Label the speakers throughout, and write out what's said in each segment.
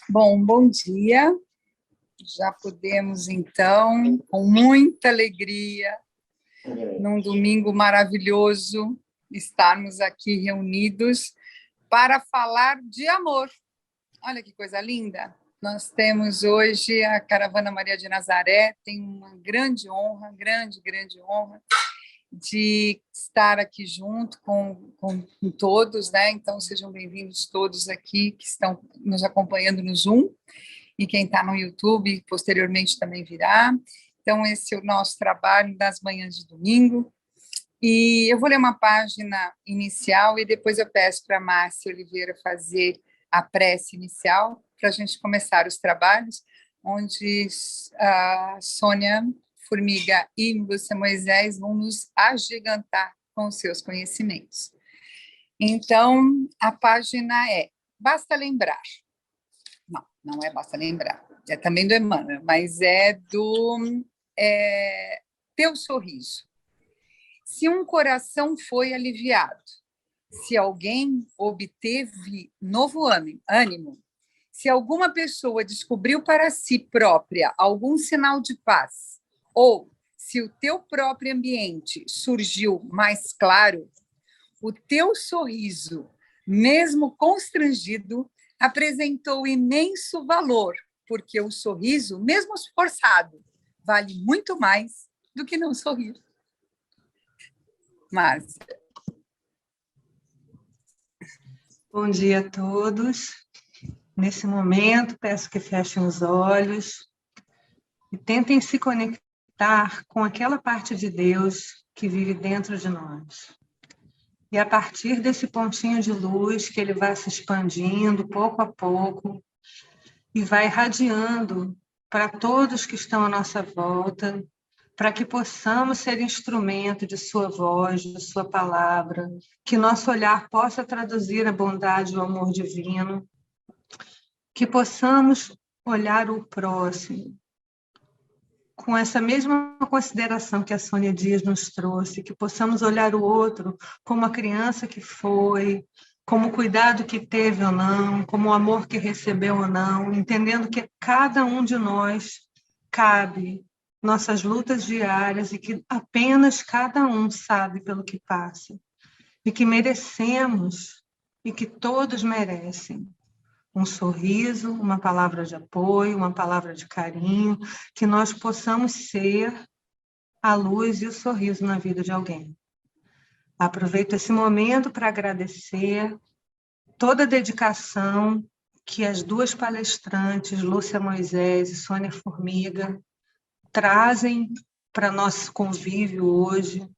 Speaker 1: Bom dia. Já podemos, então, com muita alegria, num domingo maravilhoso, estarmos aqui reunidos para falar de amor. Olha que coisa linda! Nós temos hoje a Caravana Maria de Nazaré, tem uma grande honra, grande honra, de estar aqui junto com todos, né? Então, sejam bem-vindos todos aqui que estão nos acompanhando no Zoom, e quem está no YouTube, posteriormente também virá. Então, esse é o nosso trabalho das manhãs de domingo. E eu vou ler uma página inicial e depois eu peço para a Márcia Oliveira fazer a prece inicial para a gente começar os trabalhos, onde a Sônia Formiga e Lúcia Moisés vão nos agigantar com os seus conhecimentos. Então, a página é Basta Lembrar. Não é Basta Lembrar, é também do Emmanuel, mas é do Teu Sorriso. Se um coração foi aliviado, se alguém obteve novo ânimo, se alguma pessoa descobriu para si própria algum sinal de paz, ou se o teu próprio ambiente surgiu mais claro, o teu sorriso, mesmo constrangido, apresentou imenso valor, porque o sorriso, mesmo esforçado, vale muito mais do que não sorrir. Márcia.
Speaker 2: Bom dia a todos. Nesse momento, peço que fechem os olhos e tentem se conectar com aquela parte de Deus que vive dentro de nós. E a partir desse pontinho de luz, que ele vai se expandindo pouco a pouco e vai irradiando para todos que estão à nossa volta, para que possamos ser instrumento de sua voz, de sua palavra, que nosso olhar possa traduzir a bondade e o amor divino, que possamos olhar o próximo com essa mesma consideração que a Sônia Dias nos trouxe, que possamos olhar o outro como a criança que foi, como o cuidado que teve ou não, como o amor que recebeu ou não, entendendo que cada um de nós cabe nossas lutas diárias e que apenas cada um sabe pelo que passa, e que merecemos e que todos merecem um sorriso, uma palavra de apoio, uma palavra de carinho, que nós possamos ser a luz e o sorriso na vida de alguém. Aproveito esse momento para agradecer toda a dedicação que as duas palestrantes, Lúcia Moisés e Sônia Formiga, trazem para nosso convívio hoje,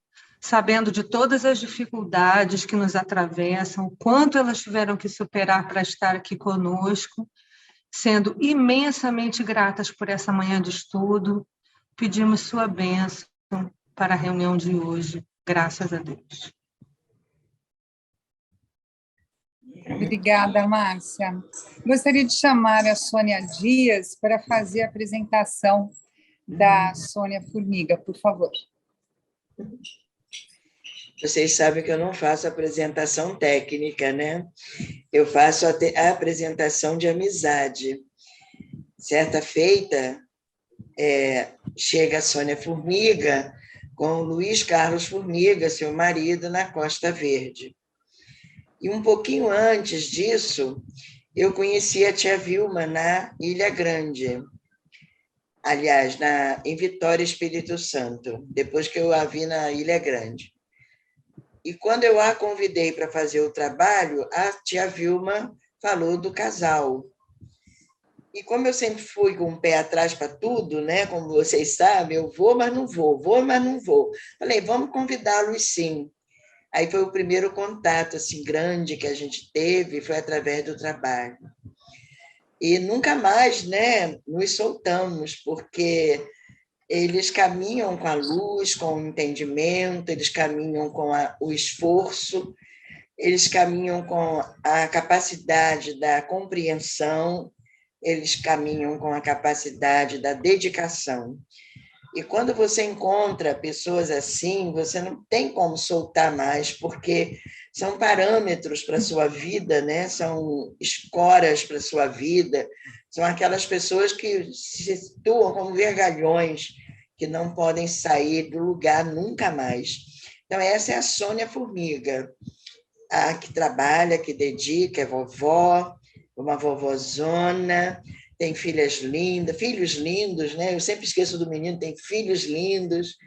Speaker 2: sabendo de todas as dificuldades que nos atravessam, o quanto elas tiveram que superar para estar aqui conosco, sendo imensamente gratas por essa manhã de estudo, pedimos sua bênção para a reunião de hoje, graças a Deus.
Speaker 1: Obrigada, Márcia. Gostaria de chamar a Sônia Dias para fazer a apresentação da Sônia Formiga, por favor.
Speaker 3: Vocês sabem que eu não faço apresentação técnica, né? Eu faço a apresentação de amizade. Certa feita, chega a Sônia Formiga com o Luiz Carlos Formiga, seu marido, na Costa Verde. E um pouquinho antes disso, eu conheci a tia Vilma na Ilha Grande. Aliás, em Vitória, Espírito Santo, depois que eu a vi na Ilha Grande. E quando eu a convidei para fazer o trabalho, a tia Vilma falou do casal. E como eu sempre fui com o pé atrás para tudo, né? Como vocês sabem, eu vou, mas não vou, vou, mas não vou. Falei, vamos convidá-los sim. Aí foi o primeiro contato assim, grande que a gente teve, foi através do trabalho. E nunca mais, né, nos soltamos, porque eles caminham com a luz, com o entendimento, eles caminham com o esforço, eles caminham com a capacidade da compreensão, eles caminham com a capacidade da dedicação. E quando você encontra pessoas assim, você não tem como soltar mais, porque são parâmetros para a sua vida, né? São escoras para a sua vida, são aquelas pessoas que se situam como vergalhões, que não podem sair do lugar nunca mais. Então, essa é a Sônia Formiga, a que trabalha, que dedica, é vovó, uma vovózona, tem filhas lindas, filhos lindos, né? Eu sempre esqueço do menino, tem filhos lindos.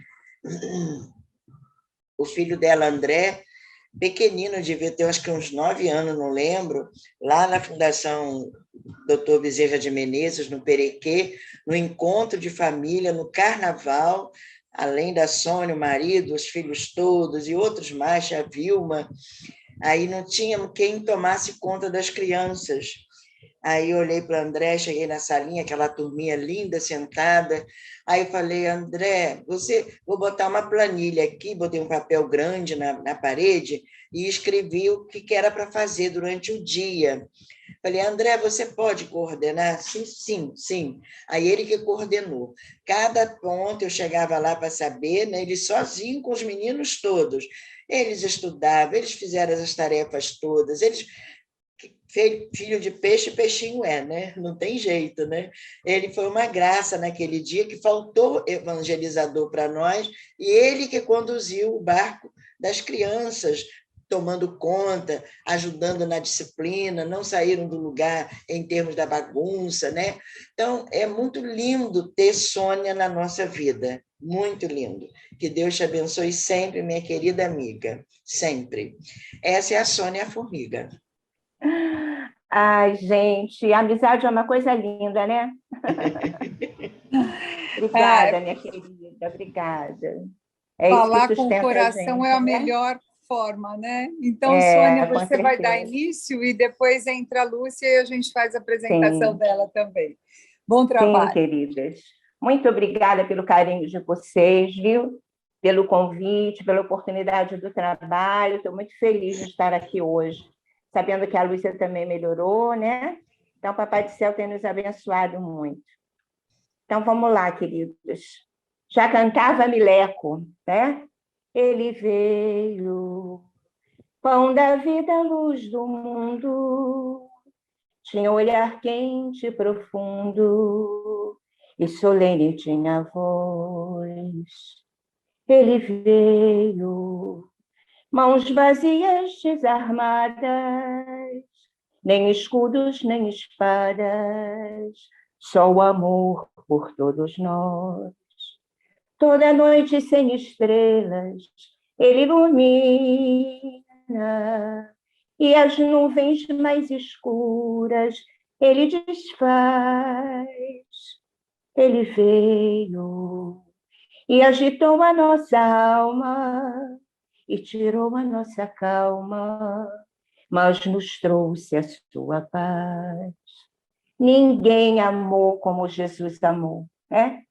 Speaker 3: O filho dela, André, pequenino, devia ter acho que uns 9 anos, não lembro, lá na Fundação Dr. Bezerra de Menezes, no Perequê, no encontro de família, no carnaval, além da Sônia, o marido, os filhos todos e outros mais, a Vilma, aí não tinha quem tomasse conta das crianças. Aí eu olhei para o André, cheguei na salinha, aquela turminha linda sentada. Aí eu falei, André, vou botar uma planilha aqui, botei um papel grande na parede e escrevi o que era para fazer durante o dia. Falei, André, você pode coordenar? Sim, sim, sim. Aí ele que coordenou. Cada ponto eu chegava lá para saber, né, ele sozinho com os meninos todos. Eles estudavam, eles fizeram as tarefas todas, eles... Filho de peixe, peixinho é, né? Não tem jeito, né? Ele foi uma graça naquele dia que faltou evangelizador para nós e ele que conduziu o barco das crianças, tomando conta, ajudando na disciplina, não saíram do lugar em termos da bagunça, né? Então, é muito lindo ter Sônia na nossa vida, muito lindo. Que Deus te abençoe sempre, minha querida amiga, sempre. Essa é a Sônia Formiga.
Speaker 4: Ai, gente, a amizade é uma coisa linda, né? Obrigada, minha querida, obrigada. É isso que
Speaker 1: Falar com o
Speaker 4: sustenta a
Speaker 1: coração
Speaker 4: gente,
Speaker 1: é a
Speaker 4: né?
Speaker 1: melhor forma, né? Então, Sônia,
Speaker 4: Com
Speaker 1: você vai dar
Speaker 4: certeza.
Speaker 1: início e depois entra a Lúcia e a gente faz a apresentação
Speaker 4: Sim.
Speaker 1: dela também. Bom
Speaker 4: Sim,
Speaker 1: trabalho.
Speaker 4: queridas. Muito obrigada pelo carinho de vocês, viu? Pelo convite, pela oportunidade do trabalho. Estou muito feliz de estar aqui hoje, sabendo que a Lúcia também melhorou, né? Então, Papai do Céu tem nos abençoado muito. Então, vamos lá, queridos. Já cantava Mileco, né? Ele veio, pão da vida, luz do mundo, tinha um olhar quente e profundo, e solene tinha a voz. Ele veio, mãos vazias, desarmadas, nem escudos, nem espadas, só o amor por todos nós. Toda noite sem estrelas, ele ilumina, e as nuvens mais escuras ele desfaz. Ele veio e agitou a nossa alma e tirou a nossa calma, mas nos trouxe a sua paz. Ninguém amou como Jesus amou, né?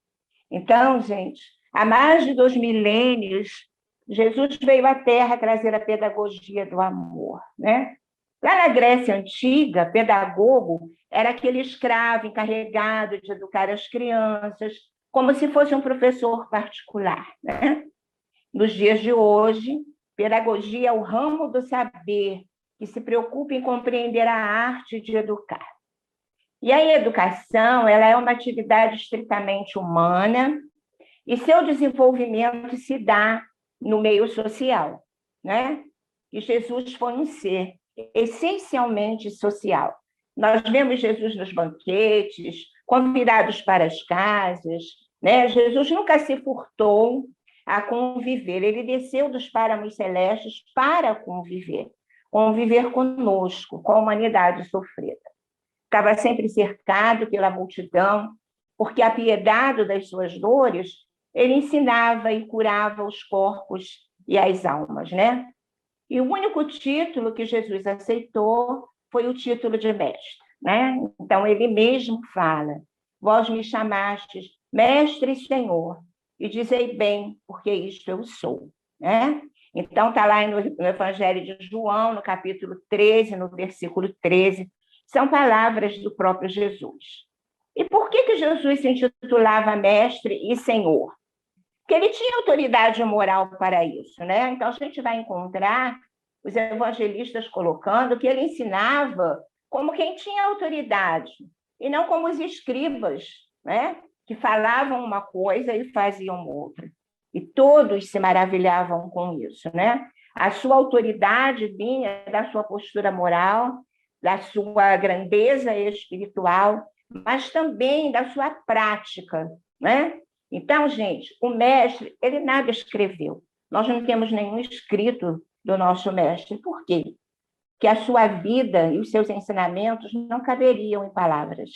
Speaker 4: Então, gente, há mais de 2 milênios, Jesus veio à Terra trazer a pedagogia do amor, né? Lá na Grécia Antiga, pedagogo era aquele escravo encarregado de educar as crianças, como se fosse um professor particular, né? Nos dias de hoje, pedagogia é o ramo do saber que se preocupa em compreender a arte de educar. E a educação, ela é uma atividade estritamente humana e seu desenvolvimento se dá no meio social, né? E Jesus foi um ser essencialmente social. Nós vemos Jesus nos banquetes, convidados para as casas, né? Jesus nunca se furtou a conviver, ele desceu dos páramos celestes para conviver conosco, com a humanidade sofrida. Estava sempre cercado pela multidão, porque, apiedado das suas dores, ele ensinava e curava os corpos e as almas, né? E o único título que Jesus aceitou foi o título de mestre, né? Então, ele mesmo fala, vós me chamastes mestre e senhor, e dizei bem, porque isto eu sou, né? Então, está lá no Evangelho de João, no capítulo 13, no versículo 13, são palavras do próprio Jesus. E por que Jesus se intitulava mestre e senhor? Porque ele tinha autoridade moral para isso, né? Então, a gente vai encontrar os evangelistas colocando que ele ensinava como quem tinha autoridade, e não como os escribas, né? Que falavam uma coisa e faziam outra. E todos se maravilhavam com isso, né? A sua autoridade vinha da sua postura moral, da sua grandeza espiritual, mas também da sua prática, né? Então, gente, o mestre, ele nada escreveu. Nós não temos nenhum escrito do nosso mestre. Por quê? Que a sua vida e os seus ensinamentos não caberiam em palavras,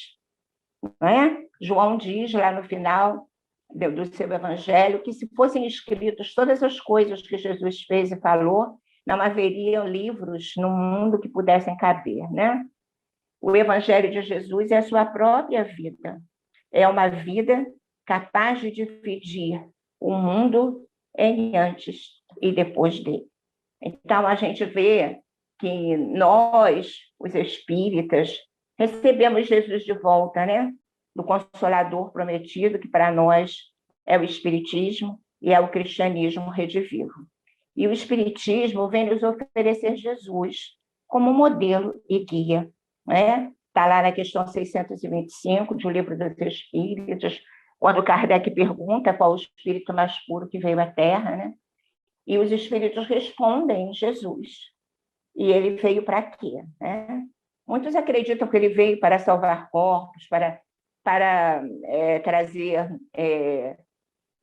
Speaker 4: não é? João diz lá no final do seu evangelho que se fossem escritos todas as coisas que Jesus fez e falou, não haveriam livros no mundo que pudessem caber, né? O evangelho de Jesus é a sua própria vida. É uma vida capaz de dividir o mundo em antes e depois dele. Então, a gente vê que nós, os espíritas, recebemos Jesus de volta, né? Do Consolador prometido, que para nós é o Espiritismo e é o cristianismo redivivo. E o Espiritismo vem nos oferecer Jesus como modelo e guia, né? Está lá na questão 625 do Livro dos Espíritos, quando Kardec pergunta qual o espírito mais puro que veio à Terra, né? E os espíritos respondem Jesus. E ele veio para quê? Né? Muitos acreditam que ele veio para salvar corpos, para trazer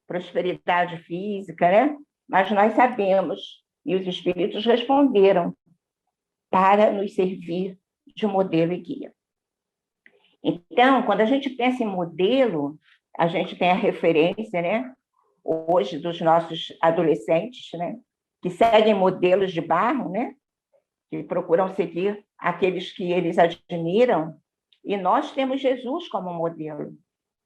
Speaker 4: prosperidade física, né? Mas nós sabemos, e os espíritos responderam, para nos servir de modelo e guia. Então, quando a gente pensa em modelo, a gente tem a referência, né? Hoje, dos nossos adolescentes, né? Que seguem modelos de barro, né? Que procuram seguir aqueles que eles admiram, e nós temos Jesus como modelo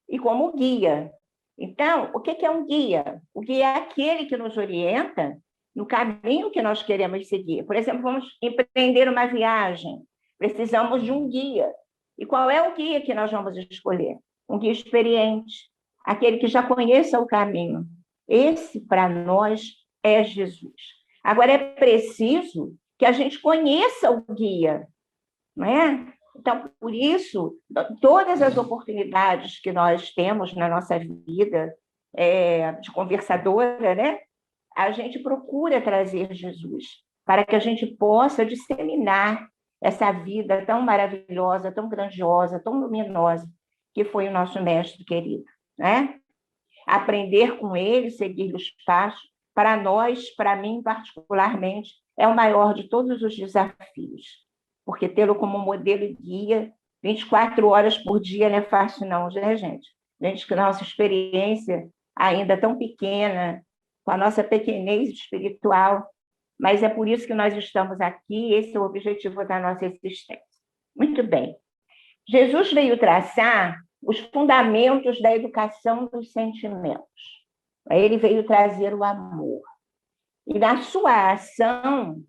Speaker 4: e como guia. Então, o que é um guia? O guia é aquele que nos orienta no caminho que nós queremos seguir. Por exemplo, vamos empreender uma viagem, precisamos de um guia. E qual é o guia que nós vamos escolher? Um guia experiente, aquele que já conheça o caminho. Esse, para nós, é Jesus. Agora, é preciso que a gente conheça o guia, não é? Então, por isso, todas as oportunidades que nós temos na nossa vida de conversadora, né? A gente procura trazer Jesus para que a gente possa disseminar essa vida tão maravilhosa, tão grandiosa, tão luminosa que foi o nosso mestre querido, né? Aprender com ele, seguir os passos, para nós, para mim particularmente, é o maior de todos os desafios, porque tê-lo como modelo e guia 24 horas por dia não é fácil não, né, gente? Gente, que nossa experiência ainda tão pequena, com a nossa pequenez espiritual, mas é por isso que nós estamos aqui, esse é o objetivo da nossa existência. Muito bem. Jesus veio traçar os fundamentos da educação dos sentimentos. Ele veio trazer o amor. E na sua ação,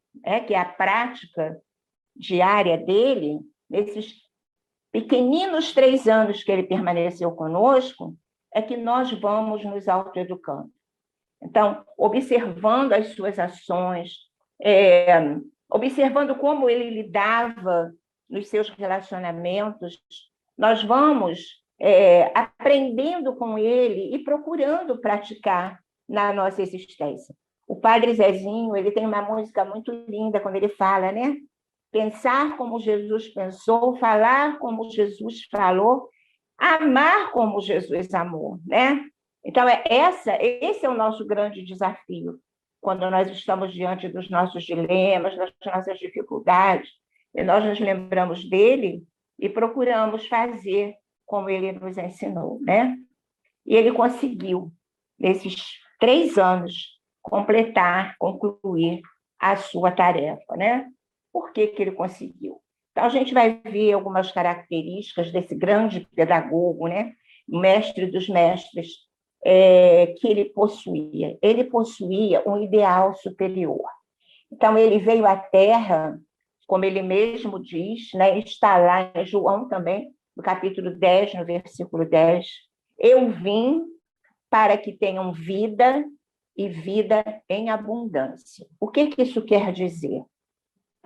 Speaker 4: que é a prática diária dele, nesses pequeninos 3 anos que ele permaneceu conosco, é que nós vamos nos autoeducando. Então, observando as suas ações, observando como ele lidava nos seus relacionamentos, nós vamos aprendendo com ele e procurando praticar na nossa existência. O Padre Zezinho, ele tem uma música muito linda quando ele fala, né? Pensar como Jesus pensou, falar como Jesus falou, amar como Jesus amou, né? Então, esse é o nosso grande desafio, quando nós estamos diante dos nossos dilemas, das nossas dificuldades, e nós nos lembramos dele e procuramos fazer como ele nos ensinou, né? E ele conseguiu, nesses 3 anos, concluir a sua tarefa, né? Por que ele conseguiu? Então, a gente vai ver algumas características desse grande pedagogo, né? Mestre dos mestres, que ele possuía. Ele possuía um ideal superior. Então, ele veio à Terra, como ele mesmo diz, né? Está lá em João também, no capítulo 10, no versículo 10. Eu vim para que tenham vida e vida em abundância. O que isso quer dizer?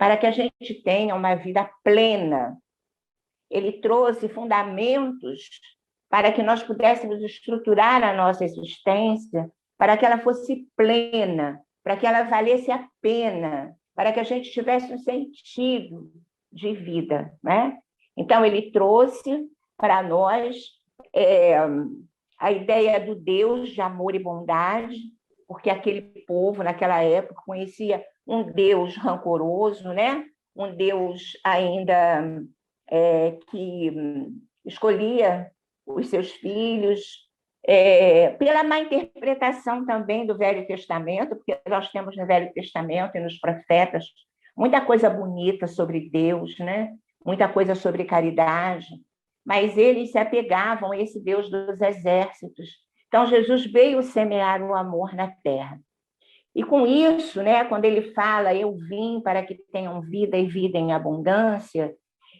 Speaker 4: para que a gente tenha uma vida plena. Ele trouxe fundamentos para que nós pudéssemos estruturar a nossa existência, para que ela fosse plena, para que ela valesse a pena, para que a gente tivesse um sentido de vida, né? Então, ele trouxe para nós a ideia do Deus de amor e bondade, porque aquele povo, naquela época, conhecia um Deus rancoroso, né? Um Deus ainda que escolhia os seus filhos, pela má interpretação também do Velho Testamento, porque nós temos no Velho Testamento e nos profetas muita coisa bonita sobre Deus, né? Muita coisa sobre caridade, mas eles se apegavam a esse Deus dos exércitos. Então, Jesus veio semear o amor na terra. E com isso, né, quando ele fala, eu vim para que tenham vida e vida em abundância,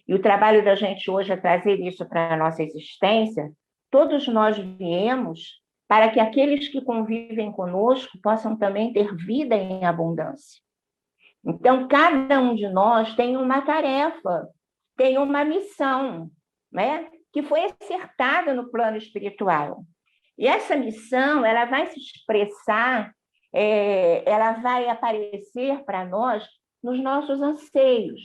Speaker 4: e o trabalho da gente hoje é trazer isso para a nossa existência, todos nós viemos para que aqueles que convivem conosco possam também ter vida em abundância. Então, cada um de nós tem uma tarefa, tem uma missão, né, que foi acertada no plano espiritual. E essa missão, ela vai se expressar, ela vai aparecer para nós nos nossos anseios,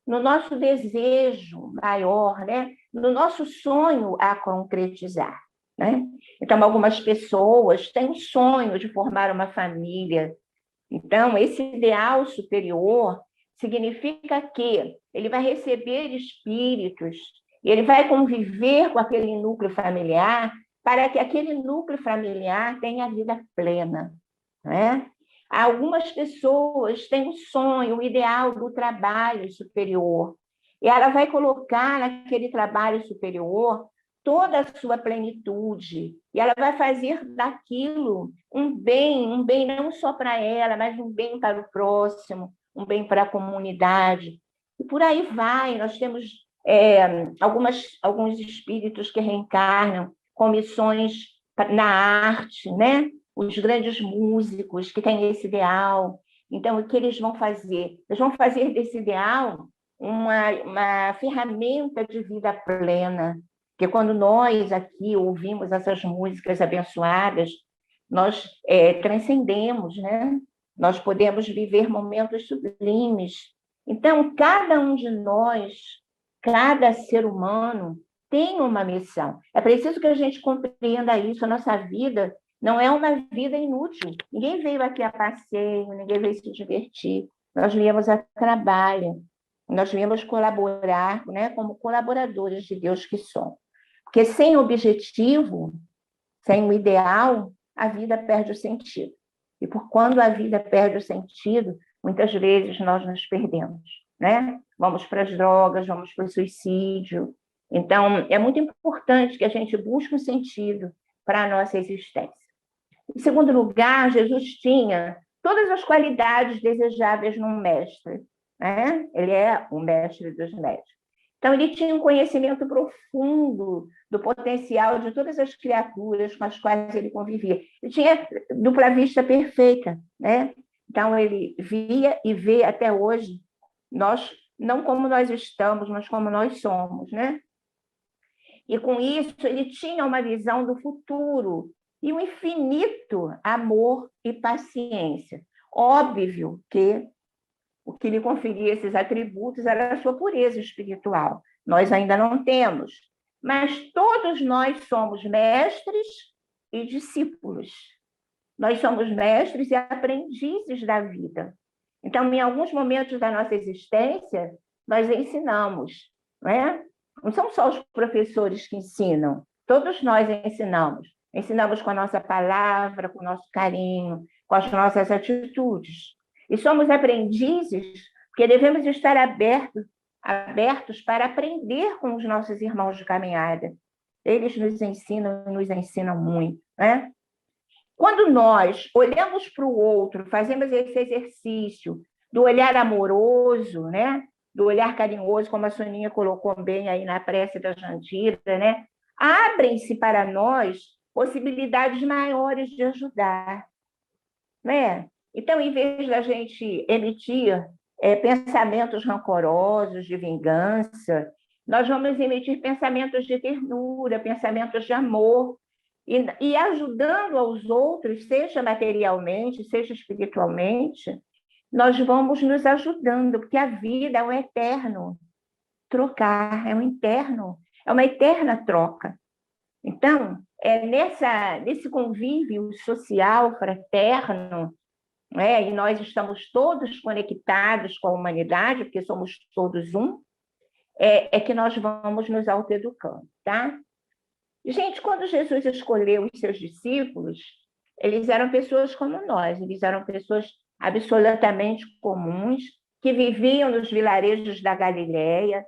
Speaker 4: no nosso desejo maior, né? No nosso sonho a concretizar, né? Então, algumas pessoas têm um sonho de formar uma família. Então, esse ideal superior significa que ele vai receber espíritos e ele vai conviver com aquele núcleo familiar para que aquele núcleo familiar tenha vida plena, né? Algumas pessoas têm um sonho, o ideal do trabalho superior, e ela vai colocar naquele trabalho superior toda a sua plenitude, e ela vai fazer daquilo um bem não só para ela, mas um bem para o próximo, um bem para a comunidade. E por aí vai, nós temos alguns espíritos que reencarnam com missões na arte, né? Os grandes músicos que têm esse ideal. Então, o que eles vão fazer? Eles vão fazer desse ideal uma ferramenta de vida plena, porque quando nós aqui ouvimos essas músicas abençoadas, nós transcendemos, né? Nós podemos viver momentos sublimes. Então, cada um de nós, cada ser humano, tem uma missão. É preciso que a gente compreenda isso. A nossa vida não é uma vida inútil. Ninguém veio aqui a passeio, ninguém veio se divertir. Nós viemos a trabalho, nós viemos colaborar, né, como colaboradores de Deus que somos. Porque sem objetivo, sem um ideal, a vida perde o sentido. E por quando a vida perde o sentido, muitas vezes nós nos perdemos, né? Vamos para as drogas, vamos para o suicídio. Então, é muito importante que a gente busque um sentido para a nossa existência. Em segundo lugar, Jesus tinha todas as qualidades desejáveis num mestre, né? Ele é o mestre dos mestres. Então, ele tinha um conhecimento profundo do potencial de todas as criaturas com as quais ele convivia. Ele tinha dupla vista perfeita, né? Então, ele via e vê até hoje nós, não como nós estamos, mas como nós somos, né? E, com isso, ele tinha uma visão do futuro e um infinito amor e paciência. Óbvio que o que lhe conferia esses atributos era a sua pureza espiritual. Nós ainda não temos, mas todos nós somos mestres e discípulos. Nós somos mestres e aprendizes da vida. Então, em alguns momentos da nossa existência, nós ensinamos, não é? Não são só os professores que ensinam, todos nós ensinamos. Ensinamos com a nossa palavra, com o nosso carinho, com as nossas atitudes. E somos aprendizes porque devemos estar abertos para aprender com os nossos irmãos de caminhada. Eles nos ensinam muito, né? Quando nós olhamos para o outro, fazemos esse exercício do olhar amoroso, né? Do olhar carinhoso, como a Soninha colocou bem aí na prece da Jandira, né? Abrem-se para nós possibilidades maiores de ajudar, né? Então, em vez da gente emitir pensamentos rancorosos de vingança, nós vamos emitir pensamentos de ternura, pensamentos de amor, e ajudando aos outros, seja materialmente, seja espiritualmente, nós vamos nos ajudando, porque a vida é um eterno trocar, é uma eterna troca. Então, nesse convívio social, fraterno, né, e nós estamos todos conectados com a humanidade, porque somos todos um, que nós vamos nos autoeducando, tá? Gente, quando Jesus escolheu os seus discípulos, eles eram pessoas como nós, eles eram pessoas absolutamente comuns, que viviam nos vilarejos da Galileia,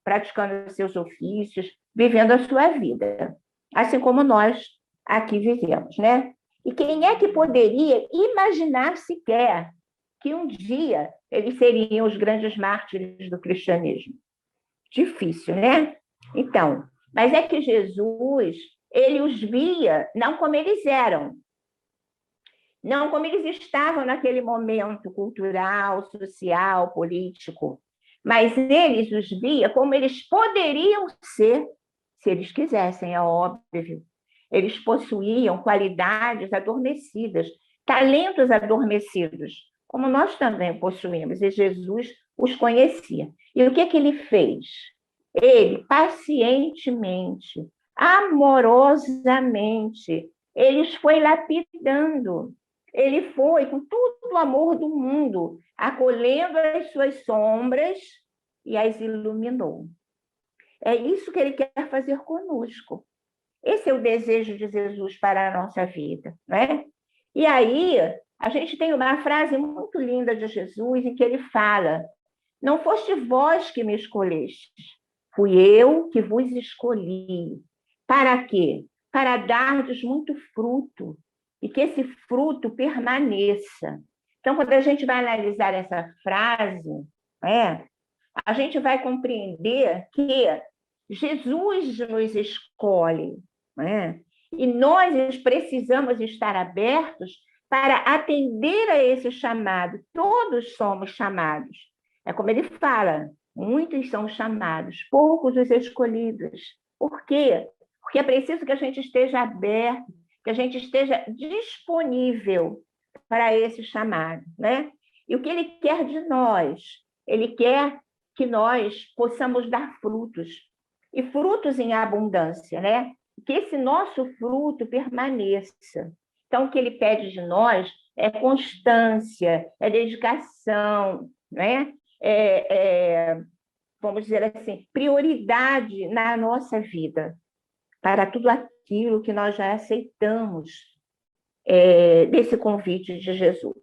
Speaker 4: praticando seus ofícios, vivendo a sua vida, assim como nós aqui vivemos, né? E quem é que poderia imaginar sequer que um dia eles seriam os grandes mártires do cristianismo? Difícil, né? Então, mas é que Jesus, ele os via não como eles eram, não como eles estavam naquele momento cultural, social, político, mas eles os via como eles poderiam ser, se eles quisessem, é óbvio. Eles possuíam qualidades adormecidas, talentos adormecidos, como nós também possuímos, e Jesus os conhecia. E o que ele fez? Ele, pacientemente, amorosamente, ele os foi lapidando. Ele foi, com todo o amor do mundo, acolhendo as suas sombras e as iluminou. É isso que ele quer fazer conosco. Esse é o desejo de Jesus para a nossa vida, né? E aí, a gente tem uma frase muito linda de Jesus em que ele fala: não foste vós que me escolhestes, fui eu que vos escolhi. Para quê? Para dardes muito fruto, e que esse fruto permaneça. Então, quando a gente vai analisar essa frase, a gente vai compreender que Jesus nos escolhe, e nós precisamos estar abertos para atender a esse chamado. Todos somos chamados. É como ele fala, muitos são chamados, poucos os escolhidos. Por quê? Porque é preciso que a gente esteja aberto, que a gente esteja disponível para esse chamado, né? E o que ele quer de nós? Ele quer que nós possamos dar frutos, e frutos em abundância, né? Que esse nosso fruto permaneça. Então, o que ele pede de nós é constância, é dedicação, né? Vamos dizer assim, prioridade na nossa vida, para tudo aquilo que nós já aceitamos desse convite de Jesus.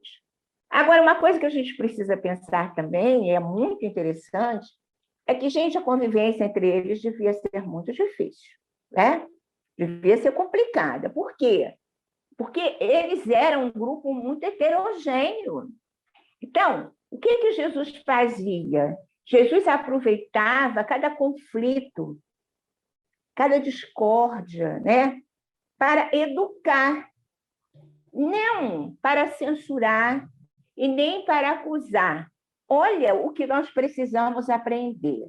Speaker 4: Agora, uma coisa que a gente precisa pensar também, e é muito interessante, é que, gente, a convivência entre eles devia ser muito difícil, né? Devia ser complicada. Por quê? Porque eles eram um grupo muito heterogêneo. Então, o que Jesus fazia? Jesus aproveitava cada conflito, cada discórdia, né? Para educar, não para censurar e nem para acusar. Olha o que nós precisamos aprender.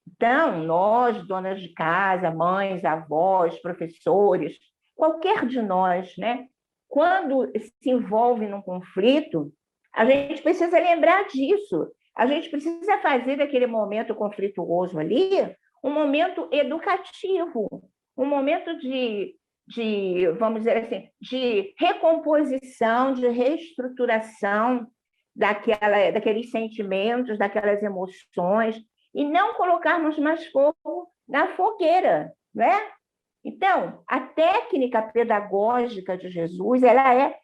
Speaker 4: Então, nós, donas de casa, mães, avós, professores, qualquer de nós, né? Quando se envolve num conflito, a gente precisa lembrar disso. A gente precisa fazer daquele momento conflituoso ali um momento educativo, um momento de vamos dizer assim, de recomposição, de reestruturação daqueles sentimentos, daquelas emoções, e não colocarmos mais fogo na fogueira, né? Então, a técnica pedagógica de Jesus, ela é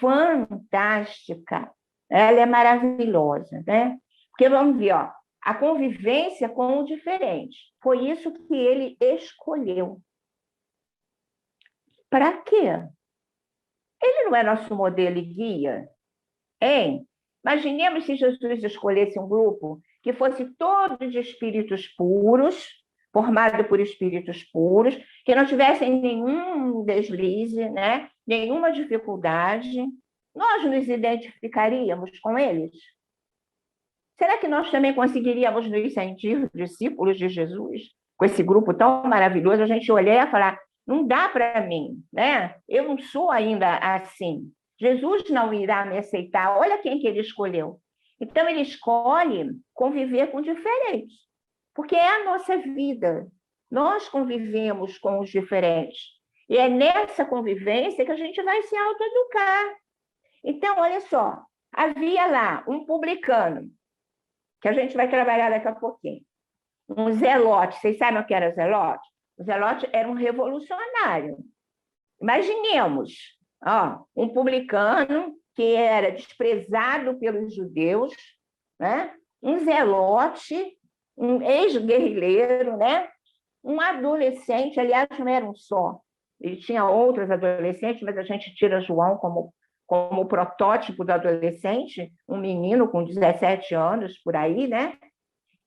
Speaker 4: fantástica, ela é maravilhosa, né? Porque vamos ver, ó, a convivência com o diferente, foi isso que ele escolheu. Para quê? Ele não é nosso modelo e guia, hein? Imaginemos se Jesus escolhesse um grupo que fosse todo de espíritos puros, formado por espíritos puros, que não tivessem nenhum deslize, né? Nenhuma dificuldade. Nós nos identificaríamos com eles? Será que nós também conseguiríamos nos sentir discípulos de Jesus? Com esse grupo tão maravilhoso, a gente olhar e falar, não dá para mim, né? Eu não sou ainda assim. Jesus não irá me aceitar. Olha quem que ele escolheu. Então, ele escolhe conviver com diferentes, porque é a nossa vida. Nós convivemos com os diferentes. E é nessa convivência que a gente vai se autoeducar. Então, olha só, havia lá um publicano, que a gente vai trabalhar daqui a pouquinho, um zelote. Vocês sabem o que era zelote? O zelote era um revolucionário. Imaginemos, um publicano que era desprezado pelos judeus, né? Um zelote, um ex-guerrilheiro, né? Um adolescente, aliás, não era um só. Ele tinha outros adolescentes, mas a gente tira João como protótipo do adolescente, um menino com 17 anos, por aí, né?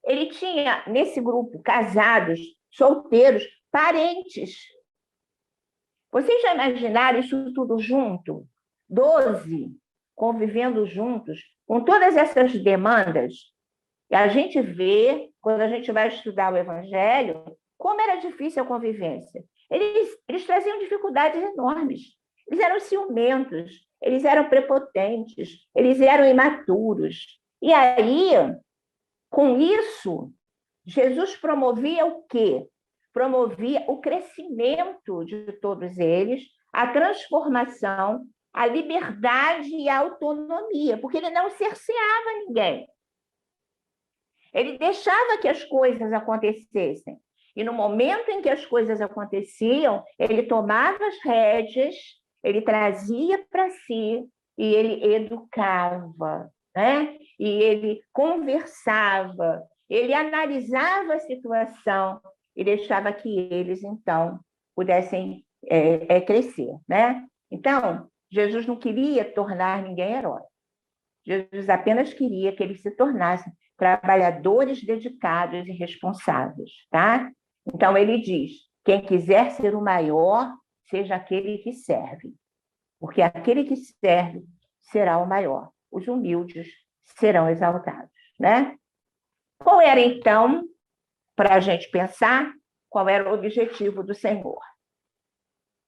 Speaker 4: Ele tinha, nesse grupo, casados, solteiros, parentes. Vocês já imaginaram isso tudo junto? 12 convivendo juntos, com todas essas demandas. E a gente vê, quando a gente vai estudar o Evangelho, como era difícil a convivência. Eles traziam dificuldades enormes. Eles eram ciumentos, eles eram prepotentes, eles eram imaturos. E aí, com isso, Jesus promovia o quê? Promovia o crescimento de todos eles, a transformação, a liberdade e a autonomia, porque ele não cerceava ninguém. Ele deixava que as coisas acontecessem. E no momento em que as coisas aconteciam, ele tomava as rédeas, ele trazia para si e ele educava, né? E ele conversava, ele analisava a situação e deixava que eles, então, pudessem crescer, né? Então, Jesus não queria tornar ninguém herói. Jesus apenas queria que eles se tornassem trabalhadores dedicados e responsáveis, tá? Então, ele diz, quem quiser ser o maior, seja aquele que serve, porque aquele que serve será o maior. Os humildes serão exaltados, né? Qual era, então, para a gente pensar, qual era o objetivo do Senhor?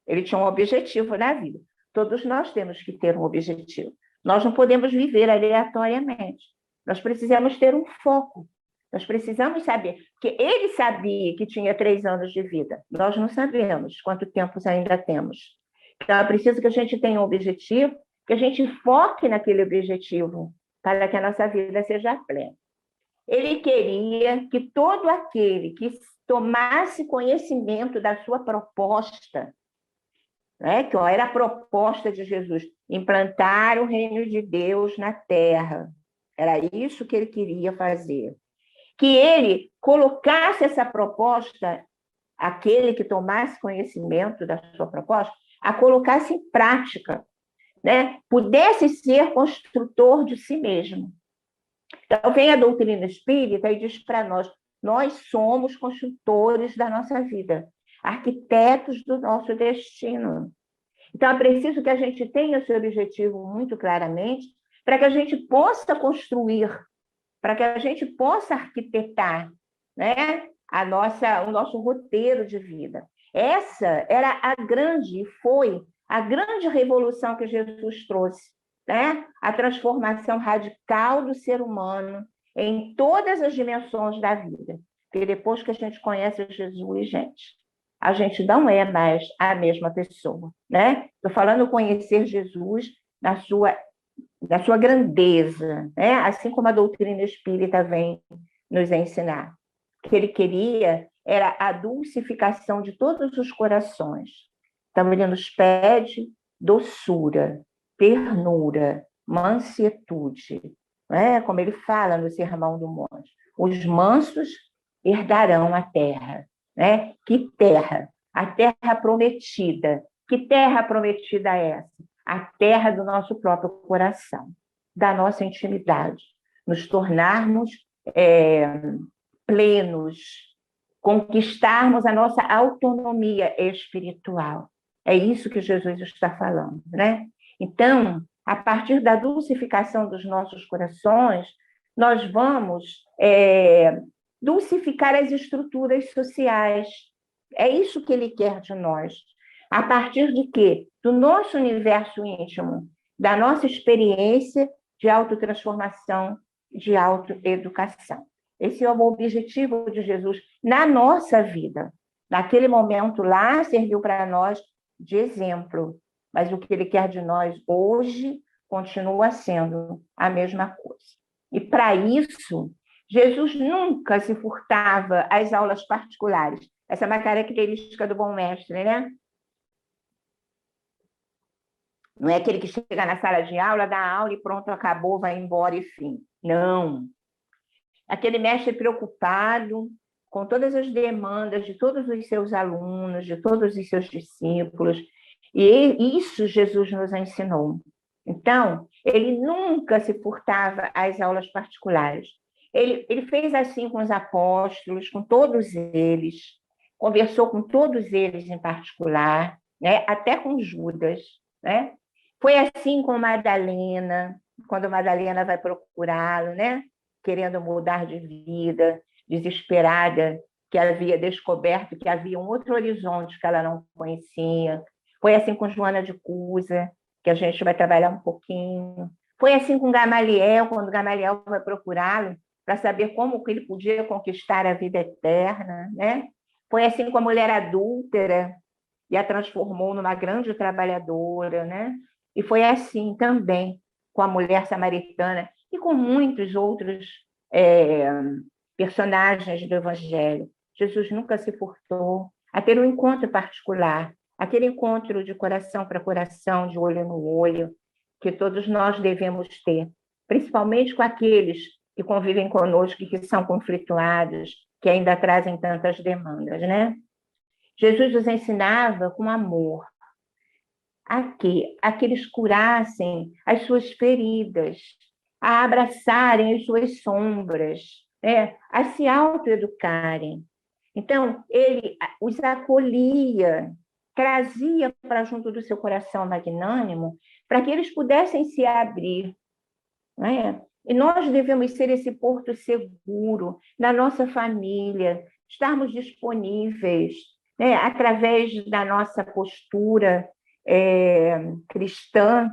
Speaker 4: Ele tinha um objetivo na vida. Todos nós temos que ter um objetivo. Nós não podemos viver aleatoriamente. Nós precisamos ter um foco. Nós precisamos saber. Porque ele sabia que tinha 3 anos de vida. Nós não sabemos quanto tempo ainda temos. Então, é preciso que a gente tenha um objetivo, que a gente foque naquele objetivo, para que a nossa vida seja plena. Ele queria que todo aquele que tomasse conhecimento da sua proposta, né, que era a proposta de Jesus, implantar o reino de Deus na terra. Era isso que ele queria fazer. Que ele colocasse essa proposta, aquele que tomasse conhecimento da sua proposta, a colocasse em prática, né? Pudesse ser construtor de si mesmo. Então, vem a doutrina espírita e diz para nós somos construtores da nossa vida, arquitetos do nosso destino. Então, é preciso que a gente tenha esse objetivo muito claramente, para que a gente possa construir, para que a gente possa arquitetar, né, o nosso roteiro de vida. Essa era foi a grande revolução que Jesus trouxe, né? A transformação radical do ser humano em todas as dimensões da vida. Porque depois que a gente conhece Jesus, a gente não é mais a mesma pessoa, né? Estou falando conhecer Jesus na sua grandeza, né? Assim como a doutrina espírita vem nos ensinar. O que ele queria era a dulcificação de todos os corações. Então, ele nos pede doçura, ternura, mansuetude, né? Como ele fala no Sermão do Monte. Os mansos herdarão a terra, né? Que terra? A terra prometida. Que terra prometida é essa? A terra do nosso próprio coração, da nossa intimidade, nos tornarmos plenos, conquistarmos a nossa autonomia espiritual. É isso que Jesus está falando, né? Então, a partir da dulcificação dos nossos corações, nós vamos dulcificar as estruturas sociais. É isso que ele quer de nós. A partir de quê? Do nosso universo íntimo, da nossa experiência de autotransformação, de autoeducação. Esse é o objetivo de Jesus na nossa vida. Naquele momento lá, serviu para nós de exemplo, mas o que ele quer de nós hoje continua sendo a mesma coisa. E para isso, Jesus nunca se furtava às aulas particulares. Essa é uma característica do bom mestre, né? Não é aquele que chega na sala de aula, dá aula e pronto, acabou, vai embora e fim. Não. Aquele mestre preocupado com todas as demandas de todos os seus alunos, de todos os seus discípulos. E isso Jesus nos ensinou. Então, ele nunca se furtava às aulas particulares. Ele fez assim com os apóstolos, com todos eles, conversou com todos eles em particular, né? Até com Judas, né? Foi assim com Madalena, quando Madalena vai procurá-lo, né? Querendo mudar de vida, desesperada, que havia descoberto que havia um outro horizonte que ela não conhecia. Foi assim com Joana de Cusa, que a gente vai trabalhar um pouquinho. Foi assim com Gamaliel, quando Gamaliel vai procurá-lo para saber como que ele podia conquistar a vida eterna, né? Foi assim com a mulher adúltera, e a transformou numa grande trabalhadora, né? E foi assim também com a mulher samaritana e com muitos outros personagens do Evangelho. Jesus nunca se furtou a ter um encontro particular, aquele encontro de coração para coração, de olho no olho, que todos nós devemos ter, principalmente com aqueles que convivem conosco e que são conflituados, que ainda trazem tantas demandas, né? Jesus nos ensinava com amor a que eles curassem as suas feridas, a abraçarem as suas sombras, né? A se autoeducarem. Então, ele os acolhia, trazia para junto do seu coração magnânimo, para que eles pudessem se abrir, né? E nós devemos ser esse porto seguro na nossa família, estarmos disponíveis, né? Através da nossa postura cristã,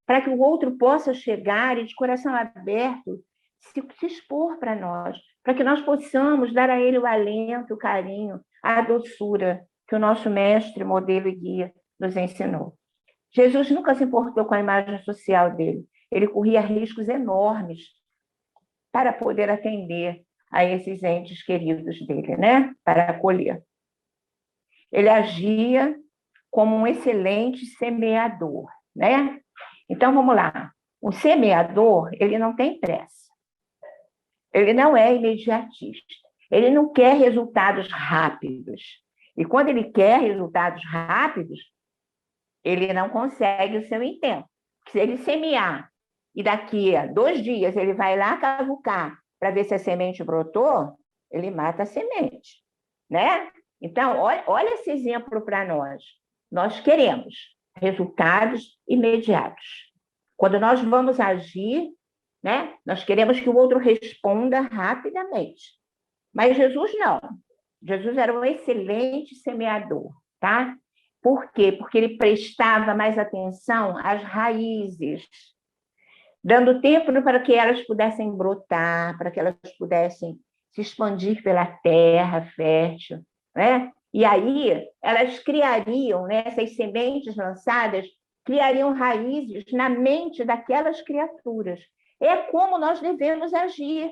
Speaker 4: para que o outro possa chegar e, de coração aberto, se expor para nós, para que nós possamos dar a ele o alento, o carinho, a doçura que o nosso mestre, modelo e guia nos ensinou. Jesus nunca se importou com a imagem social dele. Ele corria riscos enormes para poder atender a esses entes queridos dele, né? Para acolher. Ele agia como um excelente semeador, né? Então, vamos lá. O semeador, ele não tem pressa. Ele não é imediatista. Ele não quer resultados rápidos. E quando ele quer resultados rápidos, ele não consegue o seu intento. Se ele semear e daqui a 2 dias ele vai lá cavucar para ver se a semente brotou, ele mata a semente, né? Então, olha esse exemplo para nós. Nós queremos resultados imediatos. Quando nós vamos agir, né, nós queremos que o outro responda rapidamente. Mas Jesus não. Jesus era um excelente semeador, tá? Por quê? Porque ele prestava mais atenção às raízes, dando tempo para que elas pudessem brotar, para que elas pudessem se expandir pela terra fértil, né? E aí elas criariam, né, essas sementes lançadas, criariam raízes na mente daquelas criaturas. É como nós devemos agir.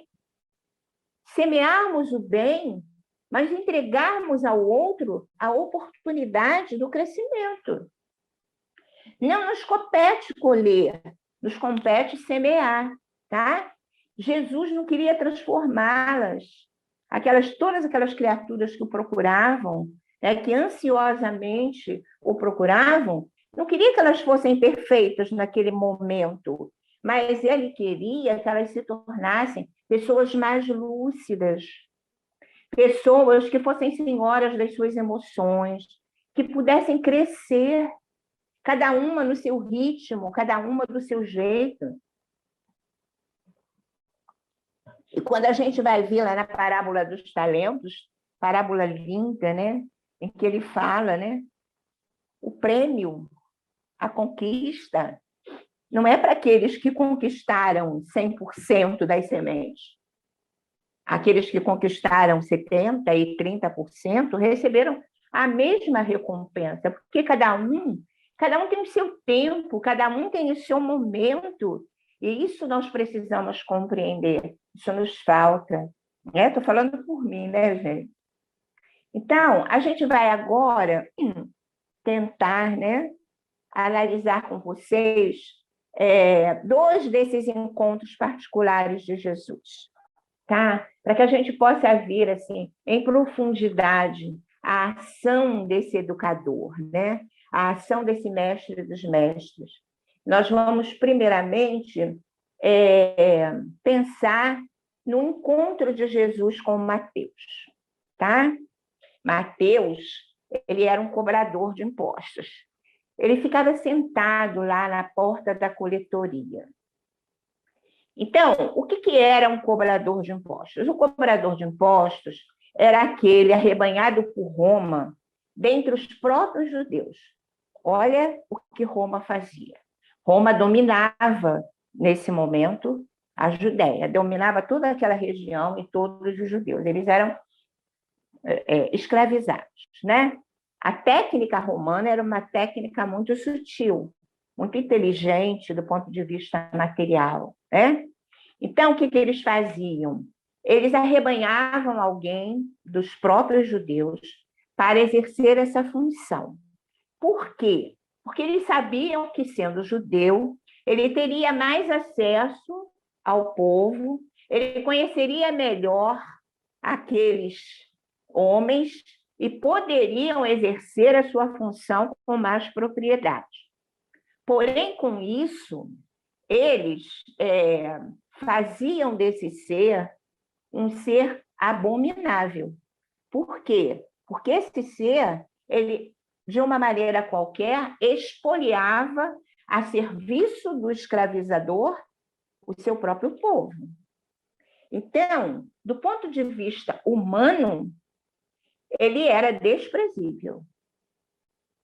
Speaker 4: Semearmos o bem, mas entregarmos ao outro a oportunidade do crescimento. Não nos compete colher, nos compete semear, tá? Jesus não queria transformá-las. Todas aquelas criaturas que o procuravam, né, que ansiosamente o procuravam, não queria que elas fossem perfeitas naquele momento, mas ele queria que elas se tornassem pessoas mais lúcidas, pessoas que fossem senhoras das suas emoções, que pudessem crescer, cada uma no seu ritmo, cada uma do seu jeito. E quando a gente vai ver lá na parábola dos talentos, parábola linda, né? Em que ele fala, né? O prêmio, a conquista, não é para aqueles que conquistaram 100% das sementes. Aqueles que conquistaram 70% e 30% receberam a mesma recompensa, porque cada um tem o seu tempo, cada um tem o seu momento, e isso nós precisamos compreender, isso nos falta. Estou falando por mim, né, gente? Então, a gente vai agora tentar, né, analisar com vocês dois desses encontros particulares de Jesus, tá? Para que a gente possa ver assim, em profundidade a ação desse educador, né? A ação desse mestre dos mestres. Nós vamos, primeiramente, pensar no encontro de Jesus com Mateus, tá? Mateus, ele era um cobrador de impostos. Ele ficava sentado lá na porta da coletoria. Então, o que era um cobrador de impostos? O cobrador de impostos era aquele arrebanhado por Roma dentre os próprios judeus. Olha o que Roma fazia. Roma dominava, nesse momento, a Judéia, dominava toda aquela região e todos os judeus. Eles eram escravizados, né? A técnica romana era uma técnica muito sutil, muito inteligente do ponto de vista material, né? Então, o que eles faziam? Eles arrebanhavam alguém dos próprios judeus para exercer essa função. Por quê? Porque eles sabiam que, sendo judeu, ele teria mais acesso ao povo, ele conheceria melhor aqueles homens e poderiam exercer a sua função com mais propriedade. Porém, com isso, eles faziam desse ser um ser abominável. Por quê? Porque esse ser, ele, de uma maneira qualquer, expoliava a serviço do escravizador o seu próprio povo. Então, do ponto de vista humano, ele era desprezível,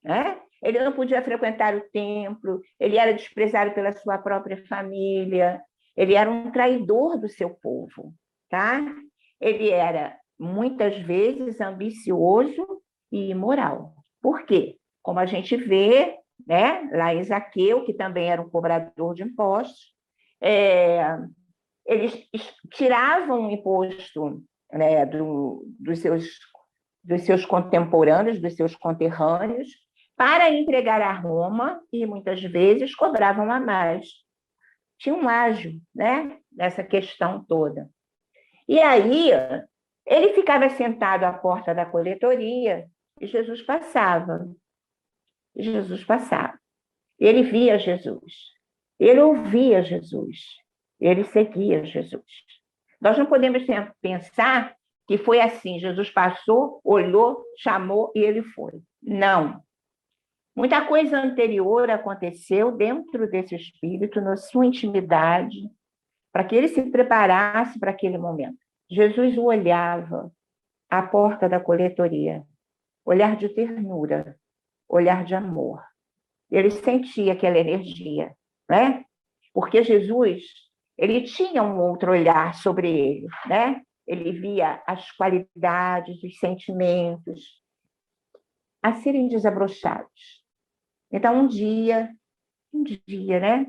Speaker 4: né? Ele não podia frequentar o templo, ele era desprezado pela sua própria família, ele era um traidor do seu povo, tá? Ele era, muitas vezes, ambicioso e imoral. Por quê? Como a gente vê, né, lá em Zaqueu, que também era um cobrador de impostos, eles tiravam o imposto, né, dos seus contemporâneos, dos seus conterrâneos, para entregar a Roma, e muitas vezes cobravam a mais. Tinha um ágio, né, nessa questão toda. E aí, ele ficava sentado à porta da coletoria, e Jesus passava. Ele via Jesus. Ele ouvia Jesus. Ele seguia Jesus. Nós não podemos pensar que foi assim, Jesus passou, olhou, chamou e ele foi. Não. Muita coisa anterior aconteceu dentro desse espírito, na sua intimidade, para que ele se preparasse para aquele momento. Jesus o olhava à porta da coletoria, olhar de ternura, olhar de amor. Ele sentia aquela energia, né? Porque Jesus, ele tinha um outro olhar sobre ele, né? Ele via as qualidades, os sentimentos a serem desabrochados. Então, um dia, né?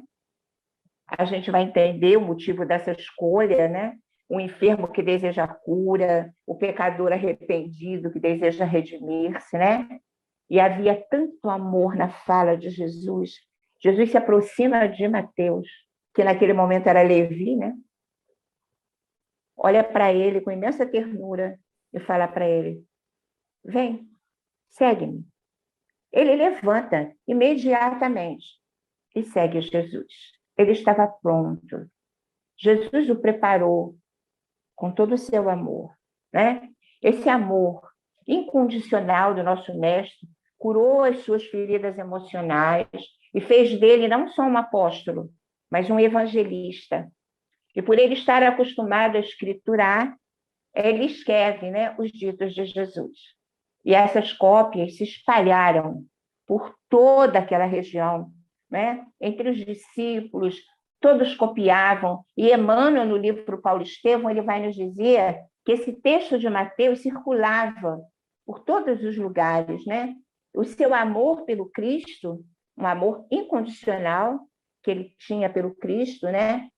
Speaker 4: A gente vai entender o motivo dessa escolha, né? O enfermo que deseja cura, o pecador arrependido que deseja redimir-se, né? E havia tanto amor na fala de Jesus. Jesus se aproxima de Mateus, que naquele momento era Levi, né? Olha para ele com imensa ternura e fala para ele: vem, segue-me. Ele levanta imediatamente e segue Jesus. Ele estava pronto. Jesus o preparou com todo o seu amor, né? Esse amor incondicional do nosso mestre curou as suas feridas emocionais e fez dele não só um apóstolo, mas um evangelista. E por ele estar acostumado a escriturar, ele escreve, né, os ditos de Jesus. E essas cópias se espalharam por toda aquela região, né? Entre os discípulos, todos copiavam. E Emmanuel, no livro Paulo Estevão, ele vai nos dizer que esse texto de Mateus circulava por todos os lugares, né? O seu amor pelo Cristo, um amor incondicional que ele tinha pelo Cristo, né?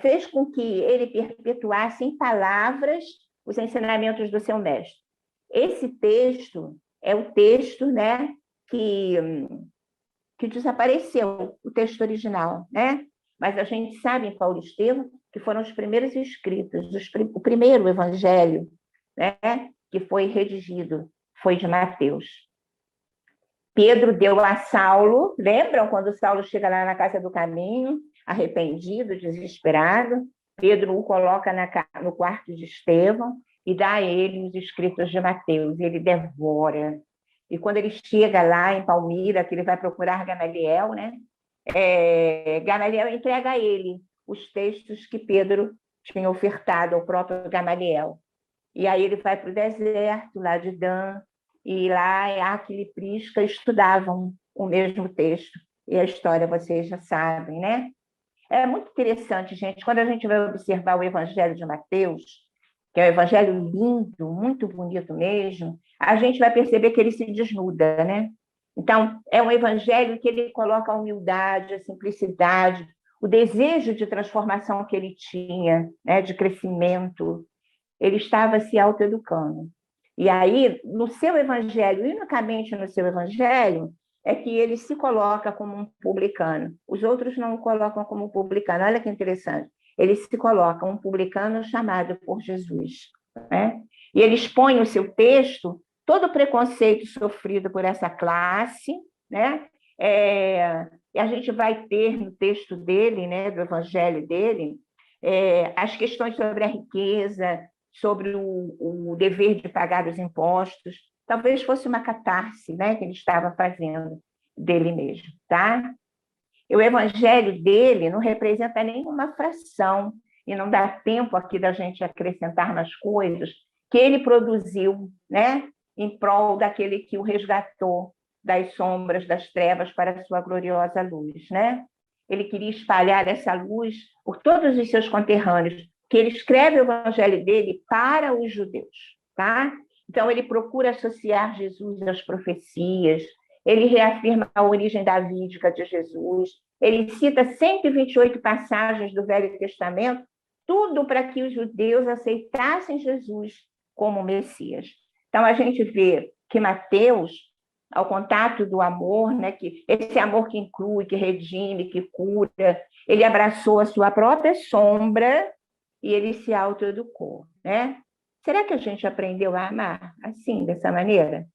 Speaker 4: Fez com que ele perpetuasse em palavras os ensinamentos do seu mestre. Esse texto é o texto, né, que desapareceu, o texto original, né? Mas a gente sabe em Paulo Estevão que foram os primeiros escritos, o primeiro evangelho, né, que foi redigido, foi de Mateus. Pedro deu a Saulo, lembram quando Saulo chega lá na casa do caminho, arrependido, desesperado? Pedro o coloca no quarto de Estevão e dá a ele os escritos de Mateus, e ele devora. E quando ele chega lá em Palmira, que ele vai procurar Gamaliel, né? Gamaliel entrega a ele os textos que Pedro tinha ofertado ao próprio Gamaliel. E aí ele vai para o deserto, lá de Dan, e lá Áquila e Prisca estudavam o mesmo texto. E a história vocês já sabem, né? É muito interessante, gente, quando a gente vai observar o Evangelho de Mateus, que é um evangelho lindo, muito bonito mesmo, a gente vai perceber que ele se desnuda, né? Então, é um evangelho que ele coloca a humildade, a simplicidade, o desejo de transformação que ele tinha, né, de crescimento. Ele estava se autoeducando. E aí, no seu evangelho, unicamente no seu evangelho, é que ele se coloca como um publicano. Os outros não o colocam como publicano. Olha que interessante. Ele se coloca um publicano chamado por Jesus, né? E ele expõe o seu texto, todo o preconceito sofrido por essa classe, né? E a gente vai ter no texto dele, né, do evangelho dele, as questões sobre a riqueza, sobre o dever de pagar os impostos. Talvez fosse uma catarse, né, que ele estava fazendo dele mesmo, tá? E o evangelho dele não representa nenhuma fração, e não dá tempo aqui da gente acrescentar nas coisas que ele produziu, né, em prol daquele que o resgatou das sombras, das trevas para a sua gloriosa luz, né? Ele queria espalhar essa luz por todos os seus conterrâneos, que ele escreve o evangelho dele para os judeus, tá? Então, ele procura associar Jesus às profecias, ele reafirma a origem davídica de Jesus, ele cita 128 passagens do Velho Testamento, tudo para que os judeus aceitassem Jesus como Messias. Então, a gente vê que Mateus, ao contato do amor, né, que esse amor que inclui, que redime, que cura, ele abraçou a sua própria sombra e ele se autoeducou, né? Será que a gente aprendeu a amar assim, dessa maneira?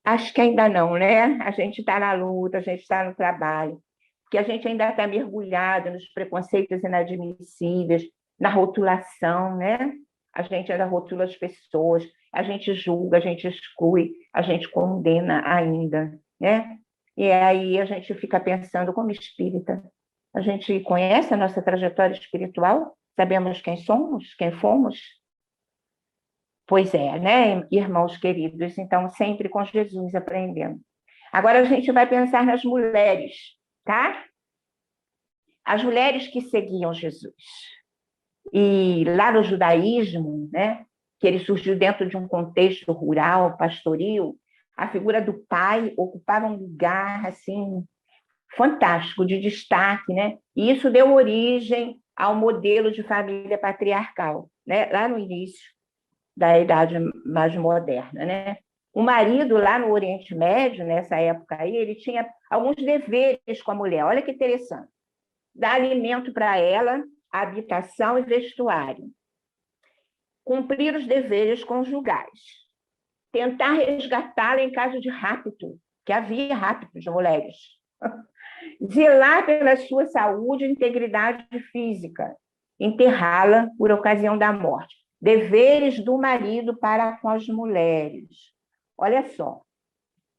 Speaker 4: Acho que ainda não, né? A gente está na luta, a gente está no trabalho, porque a gente ainda está mergulhado nos preconceitos inadmissíveis, na rotulação, né? A gente ainda rotula as pessoas, a gente julga, a gente exclui, a gente condena ainda, né? E aí a gente fica pensando como espírita. A gente conhece a nossa trajetória espiritual? Sabemos quem somos, quem fomos? Pois é, né, irmãos queridos? Então, sempre com Jesus aprendendo. Agora a gente vai pensar nas mulheres, tá? As mulheres que seguiam Jesus. E lá no judaísmo, né, que ele surgiu dentro de um contexto rural, pastoril, a figura do pai ocupava um lugar assim fantástico, de destaque, né? E isso deu origem ao modelo de família patriarcal, né? Lá no início da Idade mais moderna, né? O marido lá no Oriente Médio, nessa época aí, ele tinha alguns deveres com a mulher. Olha que interessante. Dar alimento para ela, habitação e vestuário. Cumprir os deveres conjugais. Tentar resgatá-la em caso de rapto, que havia rapto de mulheres. Zelar pela sua saúde e integridade física. Enterrá-la por ocasião da morte. Deveres do marido para com as mulheres. Olha só,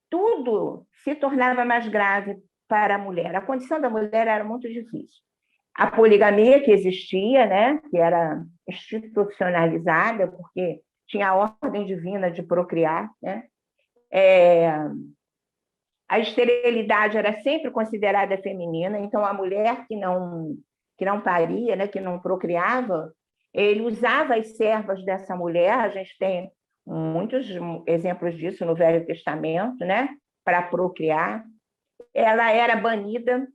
Speaker 4: tudo se tornava mais grave para a mulher. A condição da mulher era muito difícil. a poligamia que existia, né, que era institucionalizada, porque tinha a ordem divina de procriar, né? A esterilidade era sempre considerada feminina, então a mulher que não paria, né, que não procriava, ele usava as servas dessa mulher, a gente tem muitos exemplos disso no Velho Testamento, né, para procriar. Ela era banida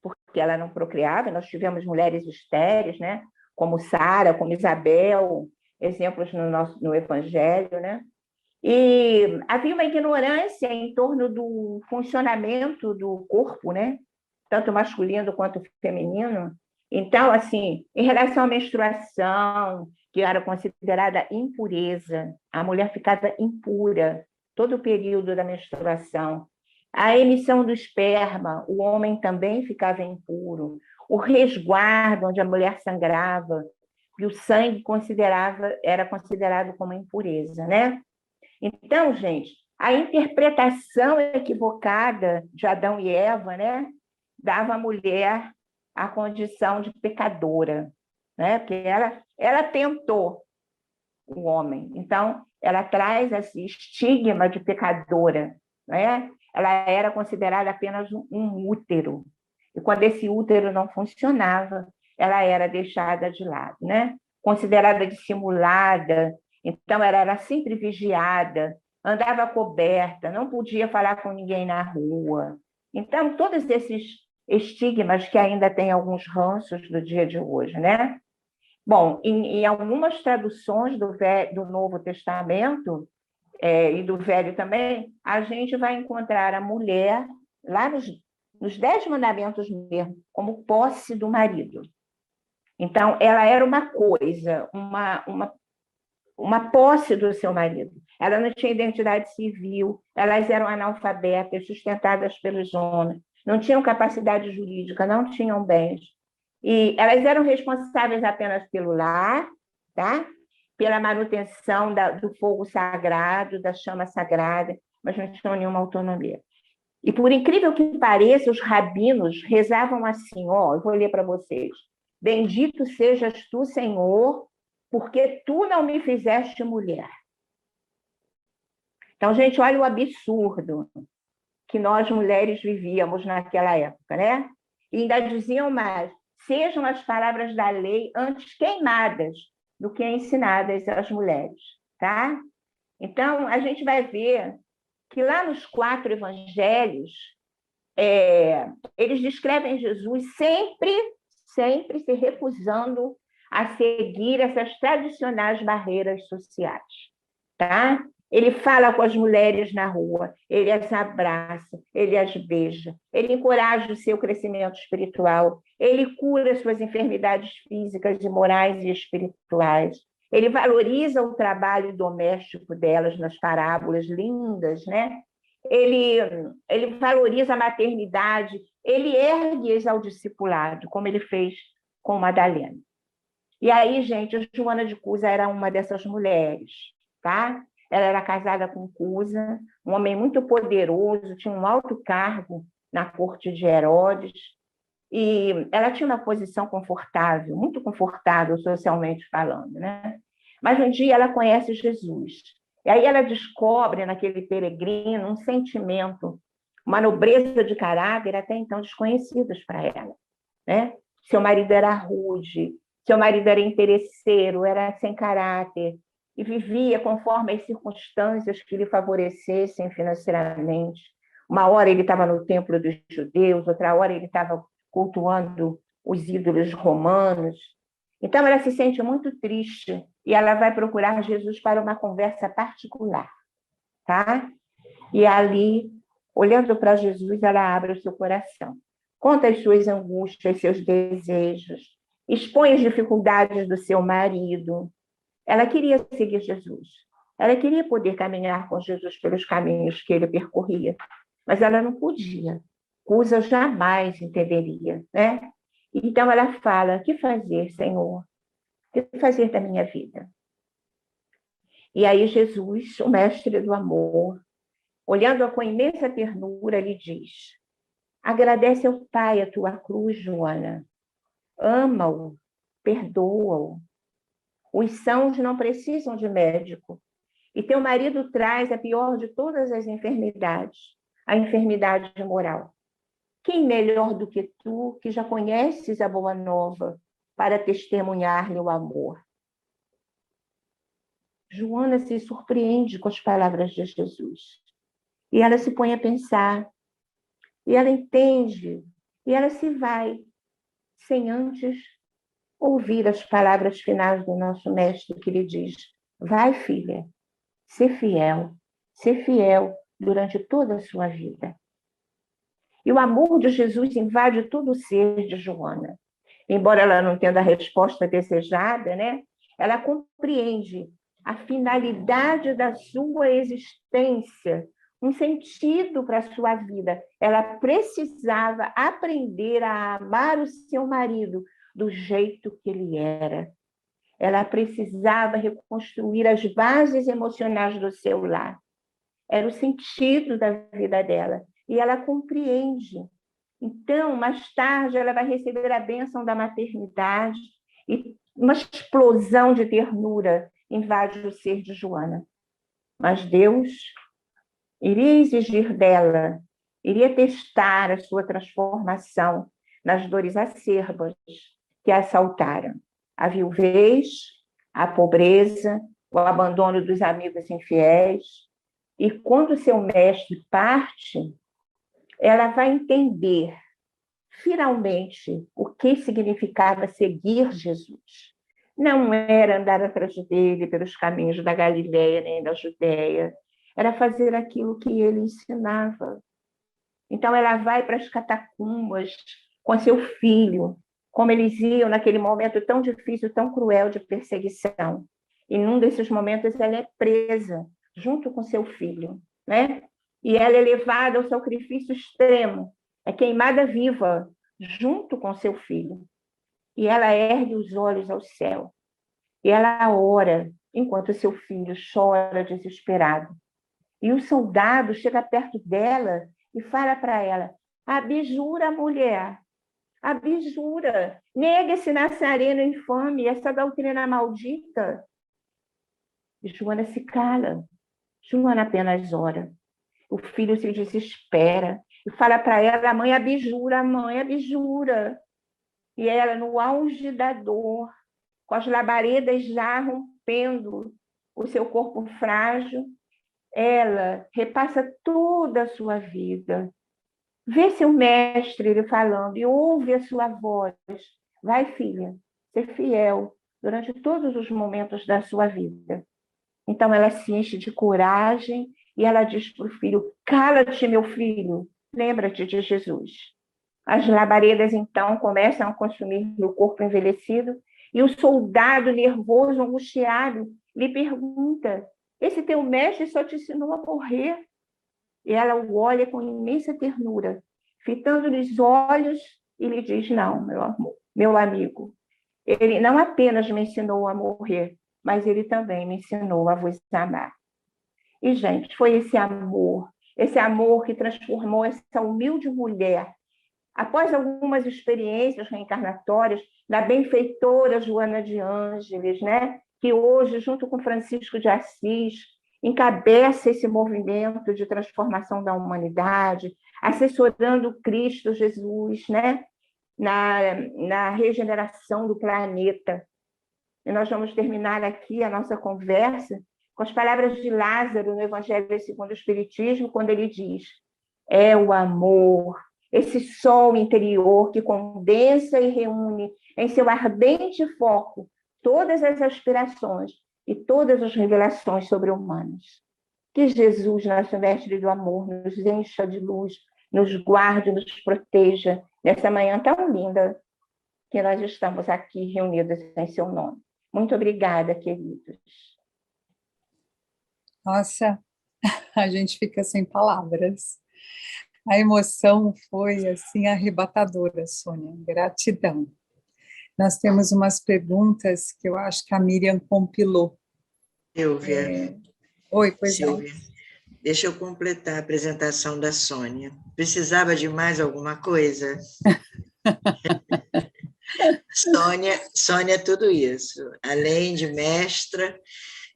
Speaker 4: porque ela não procriava, nós tivemos mulheres estéreis, né, como Sara, como Isabel, exemplos no Evangelho, né? E havia uma ignorância em torno do funcionamento do corpo, né? Tanto masculino quanto feminino. Então, assim, em relação à menstruação, que era considerada impureza, a mulher ficava impura todo o período da menstruação. A emissão do esperma, o homem também ficava impuro. O resguardo, onde a mulher sangrava, e o sangue era considerado como impureza, né? Então, gente, a interpretação equivocada de Adão e Eva, né, dava à mulher a condição de pecadora, né? Porque ela tentou o homem. Então, ela traz esse estigma de pecadora, né? Ela era considerada apenas um útero. E quando esse útero não funcionava, ela era deixada de lado, né? Considerada dissimulada. Então, ela era sempre vigiada, andava coberta, não podia falar com ninguém na rua. Então, todos esses estigmas que ainda tem alguns ranços do dia de hoje, né? Bom, em algumas traduções do Novo Testamento, e do Velho também, a gente vai encontrar a mulher, lá nos 10 mandamentos mesmo, como posse do marido. Então, ela era uma coisa, uma posse do seu marido. Ela não tinha identidade civil, elas eram analfabetas, sustentadas pelos homens, não tinham capacidade jurídica, não tinham bens. E elas eram responsáveis apenas pelo lar, tá? Pela manutenção do fogo sagrado, da chama sagrada, mas não tinham nenhuma autonomia. E, por incrível que pareça, os rabinos rezavam assim, ó, eu vou ler para vocês. Bendito sejas tu, Senhor, porque tu não me fizeste mulher. Então, gente, olha o absurdo que nós mulheres vivíamos naquela época, né? E ainda diziam mais, sejam as palavras da lei antes queimadas do que ensinadas às mulheres, tá? Então, a gente vai ver que lá nos 4 evangelhos, eles descrevem Jesus sempre se recusando a seguir essas tradicionais barreiras sociais, tá? Ele fala com as mulheres na rua, ele as abraça, ele as beija, ele encoraja o seu crescimento espiritual, ele cura suas enfermidades físicas e morais e espirituais, ele valoriza o trabalho doméstico delas nas parábolas lindas, né? Ele valoriza a maternidade, ele ergue-as ao discipulado, como ele fez com Madalena. E aí, gente, a Joana de Cusa era uma dessas mulheres, tá? Ela era casada com Cusa, um homem muito poderoso, tinha um alto cargo na corte de Herodes, e ela tinha uma posição confortável, muito confortável socialmente falando, né? Mas um dia ela conhece Jesus. E aí ela descobre naquele peregrino um sentimento, uma nobreza de caráter até então desconhecidos para ela, né? Seu marido era rude, seu marido era interesseiro, era sem caráter, e vivia conforme as circunstâncias que lhe favorecessem financeiramente. Uma hora ele estava no templo dos judeus, outra hora ele estava cultuando os ídolos romanos. Então, ela se sente muito triste e ela vai procurar Jesus para uma conversa particular, tá? E ali, olhando para Jesus, ela abre o seu coração, conta as suas angústias, seus desejos, expõe as dificuldades do seu marido. Ela queria seguir Jesus, ela queria poder caminhar com Jesus pelos caminhos que ele percorria, mas ela não podia. Cusa jamais entenderia, né? Então ela fala, o que fazer, Senhor? O que fazer da minha vida? E aí Jesus, o mestre do amor, olhando-a com imensa ternura, lhe diz, agradece ao Pai a tua cruz, Joana, ama-o, perdoa-o. Os sãos não precisam de médico. E teu marido traz a pior de todas as enfermidades, a enfermidade moral. Quem melhor do que tu, que já conheces a boa nova, para testemunhar-lhe o amor? Joana se surpreende com as palavras de Jesus. E ela se põe a pensar, e ela entende, e ela se vai, sem antes ouvir as palavras finais do nosso mestre, que lhe diz: vai, filha, ser fiel durante toda a sua vida. E o amor de Jesus invade todo o ser de Joana. Embora ela não tenha a resposta desejada, né? Ela compreende a finalidade da sua existência, um sentido para a sua vida. Ela precisava aprender a amar o seu marido do jeito que ele era. Ela precisava reconstruir as bases emocionais do seu lar. Era o sentido da vida dela. E ela compreende. Então, mais tarde, ela vai receber a bênção da maternidade e uma explosão de ternura invade o ser de Joana. Mas Deus iria exigir dela, iria testar a sua transformação nas dores acerbas que a assaltaram. A viuvez, a pobreza, o abandono dos amigos infiéis. E quando seu mestre parte, ela vai entender, finalmente, o que significava seguir Jesus. Não era andar atrás dele pelos caminhos da Galileia nem da Judéia, era fazer aquilo que ele ensinava. Então, ela vai para as catacumbas com seu filho, como eles iam naquele momento tão difícil, tão cruel de perseguição. E num desses momentos, ela é presa, junto com seu filho, né? E ela é levada ao sacrifício extremo, é queimada viva, junto com seu filho. E ela ergue os olhos ao céu. E ela ora, enquanto seu filho chora desesperado. E o soldado chega perto dela e fala para ela: abjura, mulher, abjura, nega esse nazareno infame, essa doutrina maldita. E Joana se cala. Joana apenas ora. O filho se desespera e fala para ela: mãe, abjura, mãe, abjura. E ela, no auge da dor, com as labaredas já rompendo o seu corpo frágil, ela repassa toda a sua vida. Vê seu mestre ele falando e ouve a sua voz. Vai, filha, ser fiel durante todos os momentos da sua vida. Então ela se enche de coragem e ela diz para o filho: cala-te, meu filho, lembra-te de Jesus. As labaredas, então, começam a consumir o corpo envelhecido e o soldado nervoso, angustiado, lhe pergunta: esse teu mestre só te ensinou a morrer? E ela o olha com imensa ternura, fitando-lhe os olhos e lhe diz: não, meu amor, meu amigo, ele não apenas me ensinou a morrer, mas ele também me ensinou a vos amar. E, gente, foi esse amor que transformou essa humilde mulher, após algumas experiências reencarnatórias, da benfeitora Joana de Ângeles, né? Que hoje, junto com Francisco de Assis, encabeça esse movimento de transformação da humanidade, assessorando Cristo Jesus, né? na regeneração do planeta. E nós vamos terminar aqui a nossa conversa com as palavras de Lázaro no Evangelho segundo o Espiritismo, quando ele diz: é o amor, esse sol interior que condensa e reúne em seu ardente foco todas as aspirações e todas as revelações sobre-humanas. Que Jesus, nosso mestre do amor, nos encha de luz, nos guarde, nos proteja nessa manhã tão linda que nós estamos aqui reunidos em seu nome. Muito obrigada, queridos.
Speaker 1: Nossa, a gente fica sem palavras. A emoção foi, assim, arrebatadora, Sônia. Gratidão. Nós temos umas perguntas que eu acho que a Miriam compilou.
Speaker 3: Silvia.
Speaker 1: Oi, pois
Speaker 3: Silvia, deixa eu completar a apresentação da Sônia. Precisava de mais alguma coisa? Sônia é tudo isso. Além de mestra,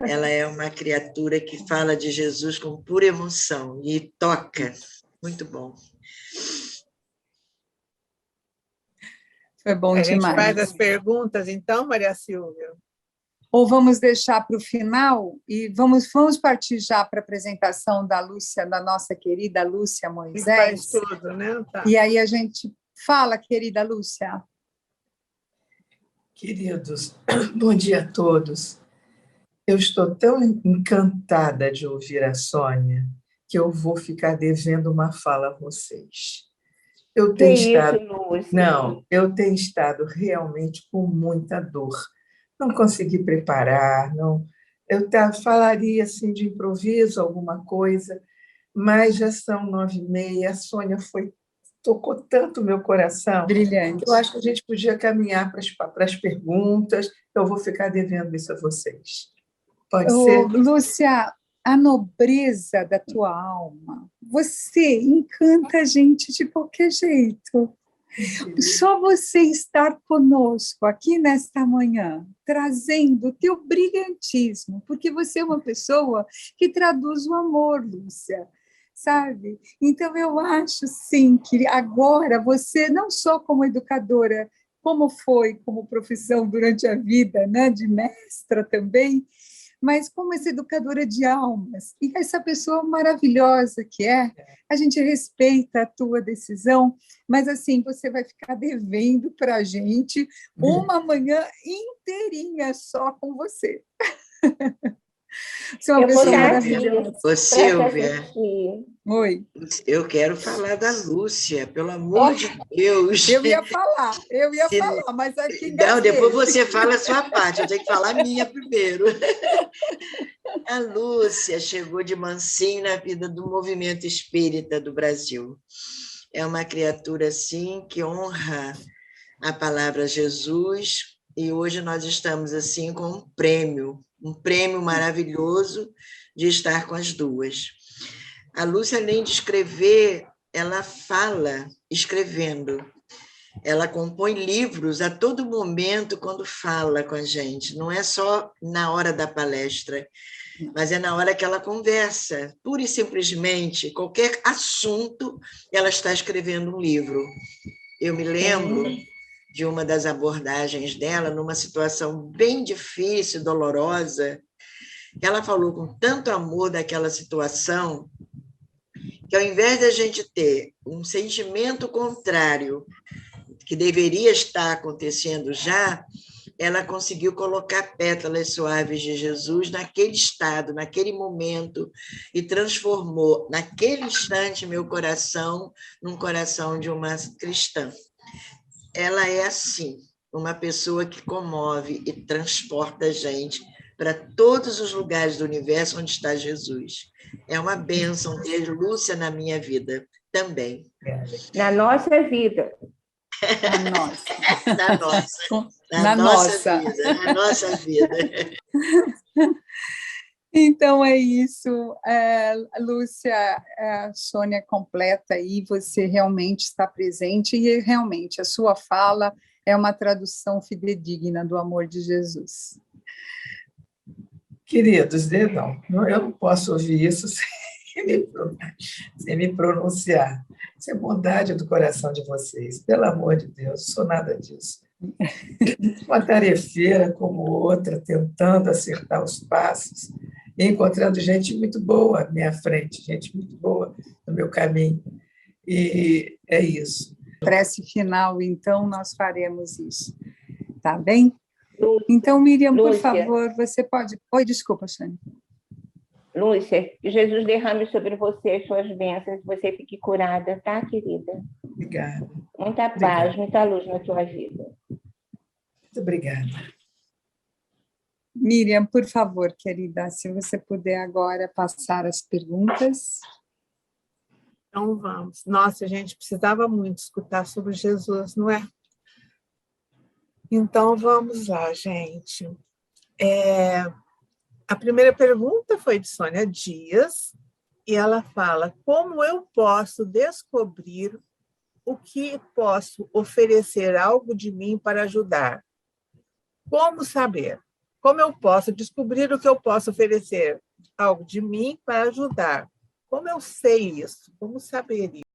Speaker 3: ela é uma criatura que fala de Jesus com pura emoção e toca. Muito bom.
Speaker 1: Foi bom
Speaker 5: A gente
Speaker 1: demais.
Speaker 5: faz as perguntas, então, Maria Silvia?
Speaker 1: Ou vamos deixar para o final e vamos partir já para a apresentação da Lúcia, da nossa querida Lúcia Moisés.
Speaker 5: Faz tudo, né? Tá.
Speaker 1: E aí a gente fala, querida Lúcia.
Speaker 6: Queridos, bom dia a todos. Eu estou tão encantada de ouvir a Sônia que eu vou ficar devendo uma fala a vocês. Eu tenho estado realmente com muita dor. Não consegui preparar, não. Eu falaria assim de improviso alguma coisa, mas já são 9h30. A Sônia tocou tanto o meu coração.
Speaker 1: Brilhante.
Speaker 6: Que eu acho que a gente podia caminhar para as perguntas. Eu vou ficar devendo isso a vocês. Pode ser?
Speaker 1: Lúcia, a nobreza da tua alma, você encanta a gente de qualquer jeito. Só você estar conosco aqui nesta manhã, trazendo o teu brilhantismo, porque você é uma pessoa que traduz o amor, Lúcia, sabe? Então, eu acho, sim, que agora você, não só como educadora, como foi como profissão durante a vida, né, de mestra também, mas como essa educadora de almas, e essa pessoa maravilhosa que é, a gente respeita a tua decisão, mas assim, você vai ficar devendo para a gente uma manhã inteirinha só com você. Você é uma pessoa maravilhosa.
Speaker 3: Ô, Silvia,
Speaker 1: oi.
Speaker 3: Eu quero falar da Lúcia, pelo amor de Deus.
Speaker 1: Eu ia falar, mas aqui...
Speaker 3: Não, depois você fala a sua parte, eu tenho que falar a minha primeiro. A Lúcia chegou de mansinho na vida do movimento espírita do Brasil. É uma criatura, assim, que honra a palavra Jesus, e hoje nós estamos, assim, com um prêmio maravilhoso de estar com as duas. A Lúcia, além de escrever, ela fala escrevendo. Ela compõe livros a todo momento quando fala com a gente. Não é só na hora da palestra, mas é na hora que ela conversa. Pura e simplesmente, qualquer assunto, ela está escrevendo um livro. Eu me lembro de uma das abordagens dela, numa situação bem difícil, dolorosa. Ela falou com tanto amor daquela situação, que ao invés de a gente ter um sentimento contrário, que deveria estar acontecendo já, ela conseguiu colocar pétalas suaves de Jesus naquele estado, naquele momento, e transformou, naquele instante, meu coração num coração de uma cristã. Ela é assim, uma pessoa que comove e transporta a gente para todos os lugares do universo onde está Jesus. É uma bênção ter Lúcia na minha vida também.
Speaker 4: Na nossa vida.
Speaker 3: Na nossa vida.
Speaker 1: Então é isso, Lúcia, a Sônia completa aí, você realmente está presente e realmente a sua fala é uma tradução fidedigna do amor de Jesus.
Speaker 6: Queridos, eu não posso ouvir isso sem me pronunciar. Isso é bondade do coração de vocês. Pelo amor de Deus, não sou nada disso. Uma tarefeira como outra, tentando acertar os passos, e encontrando gente muito boa à minha frente, gente muito boa no meu caminho. E é isso.
Speaker 1: Prece final, então, nós faremos isso. Tá bem? Então, Miriam, por favor, você pode... Oi, desculpa, Xane.
Speaker 4: Lúcia, que Jesus derrame sobre você as suas bênçãos, você fique curada, tá, querida?
Speaker 6: Obrigada.
Speaker 4: Muita paz, muita luz na tua vida.
Speaker 6: Muito obrigada.
Speaker 1: Miriam, por favor, querida, se você puder agora passar as perguntas.
Speaker 5: Então, vamos. Nossa, a gente precisava muito escutar sobre Jesus, não é? Então, vamos lá, gente. A primeira pergunta foi de Sônia Dias, e ela fala: como eu posso descobrir o que posso oferecer algo de mim para ajudar. Como saber? Como eu posso descobrir o que eu posso oferecer algo de mim para ajudar? Como eu sei isso? Como saber isso?